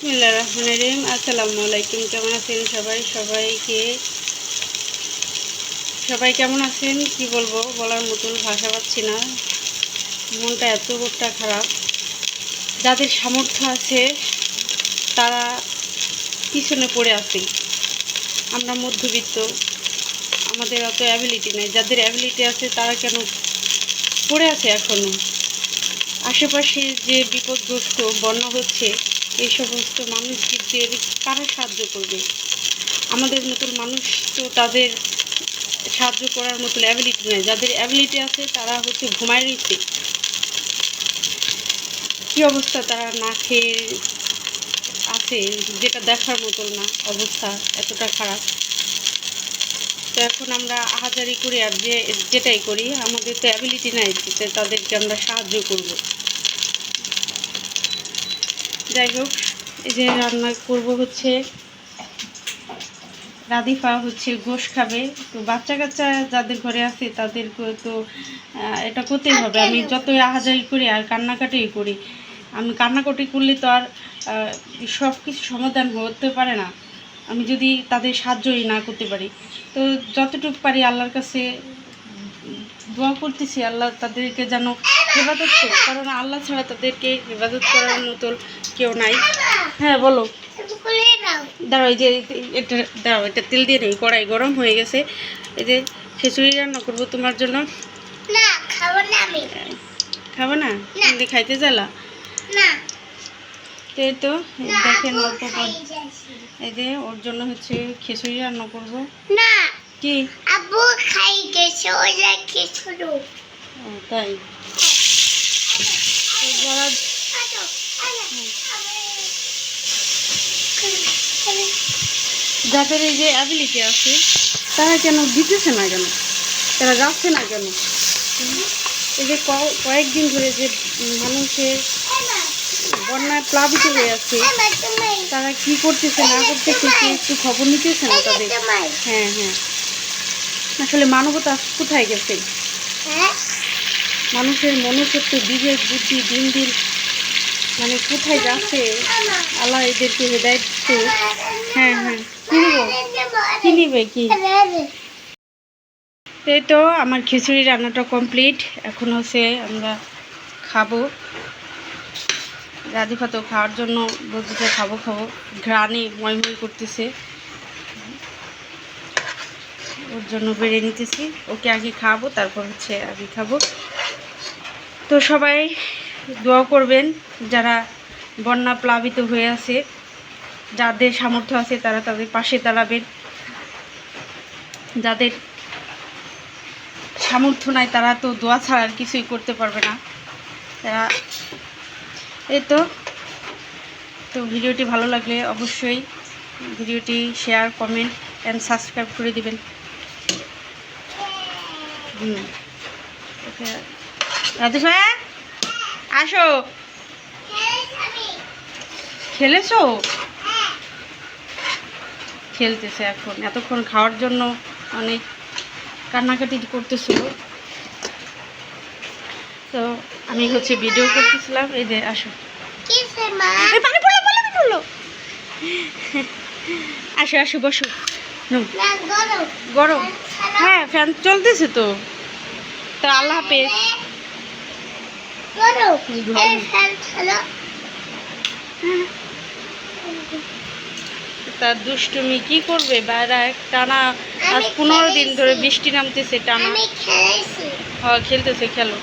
বিসমিল্লাহির রহমানির রহিম। আসসালামু আলাইকুম। কেমন আছেন সবাই কেমন আছেন কি বলবো, বলার মতন ভাষা পাচ্ছি না। মনটা এতটা খারাপ। যাদের সামর্থ্য আছে তারা পিছনে পড়ে আছে। আমরা মধ্যবিত্ত, আমাদের অত অ্যাবিলিটি নেই। যাদের অ্যাবিলিটি আছে তারা কেন পড়ে আছে এখনও? আশেপাশে যে বিপদগ্রস্ত বন্যা হচ্ছে, এই সমস্ত মানুষদের কারা সাহায্য করবে? আমাদের মতো মানুষ তো তাদের সাহায্য করার মতো অ্যাবিলিটি নেই। যাদের অ্যাবিলিটি আছে তারা হচ্ছে ঘুমায় রয়েছে। কী অবস্থা, তারা না খেয়ে আছে, যেটা দেখার মতো না অবস্থা, এতটা খারাপ। তো এখন আমরা আহাজারি করি আর যেটাই করি, আমাদের তো অ্যাবিলিটি নাই যে তাদেরকে আমরা সাহায্য করব। যাই হোক, এই যে রান্না করব হচ্ছে রাধিফা হচ্ছে গোশ খাবে। তো বাচ্চা কাচ্চা যাদের ঘরে আছে তাদেরকে তো এটা করতেই হবে। আমি যতই আহাজারি করি আর কান্নাকাটি করি, আমি কান্নাকাটি করলে তো আর সব কিছু সমাধান হতে পারে না, আমি যদি তাদের সাহায্যই না করতে পারি। তো যতটুকু পারি আল্লাহর কাছে দোয়া করতেছি, আল্লাহ তাদেরকে যেন হেফাজত করে, কারণ আল্লাহ ছাড়া তাদেরকে হেফাজত করার মতো কেউ নাই। হ্যাঁ বলো। দাঁড়াও, এই যে এটা দাঁড়াও, এটা তেল দিয়ে নেই, কড়াই গরম হয়ে গেছে। এই যে খিচুড়ি রান্না করবো তোমার জন্য। খাবো না? তুমি খাইতে চালা? এই তো দেখেন, অল্প এই যে ওর জন্য হচ্ছে খিচুড়ি রান্না করবো। কি আব্বু খাই গেছে ওই খিচুড়ি? তাই যাদের এই যে অ্যাবিলিটি আছে তারা কেন দিতেছে না, কেন তারা যাচ্ছে না কেন? এই যে কয়েকদিন ধরে যে মানুষের বন্যায় প্লাবিত হয়ে আছে, তারা কি করতেছে না করতেছে একটু খবর নিতেছে না তাদের। হ্যাঁ হ্যাঁ, আসলে মানবতা কোথায় গেছে? মানুষের মনুষ্যত্ব, বিবেক, বুদ্ধি দিন দিন মানে কোথায় যাচ্ছে? আল্লাহ এদেরকে হেদায়েত করুক। হ্যাঁ হ্যাঁ, কি নিব? কি নিবে কি? এই তো আমার খিচুড়ি রান্নাটা কমপ্লিট। এখন হচ্ছে আমরা খাবো। রাধিফা তো খাওয়ার জন্য বলতেছে খাবো খাবো, ঘ্রাণে ময়ময় করতেছে, ওর জন্য বেড়ে নিতেছি। ওকে আগে খাবো, তারপর হচ্ছে আমি খাবো। তো সবাই দোয়া করবেন, যারা বন্যা প্লাবিত হয়ে আছে, যাদের সামর্থ্য আছে তারা তাদের পাশে দাঁড়াবেন। যাদের সামর্থ্য নাই তারা তো দোয়া ছাড়া আর কিছুই করতে পারবে না। তারা এই তো ভিডিওটি ভালো লাগলে অবশ্যই ভিডিওটি শেয়ার, কমেন্ট অ্যান্ড সাবস্ক্রাইব করে দিবেন। রাধিফা আসো, খেলেছো? খেলতেছে এখন, এতক্ষণ খাওয়ার জন্য অনেক কান্নাকাটি করতেছিল। তো আমি হচ্ছে ভিডিও করতেছিলাম। এই যে আসো, আসো আসো বসো। গরম? হ্যাঁ ফ্যান চলতেছে তো। তো আল্লাহ হাফেজ। তার দুষ্টুমি কি করবে, বাইরে টানা আজ 15 দিন ধরে বৃষ্টি নামতেছে টানা। খেলতেছে, খেলো।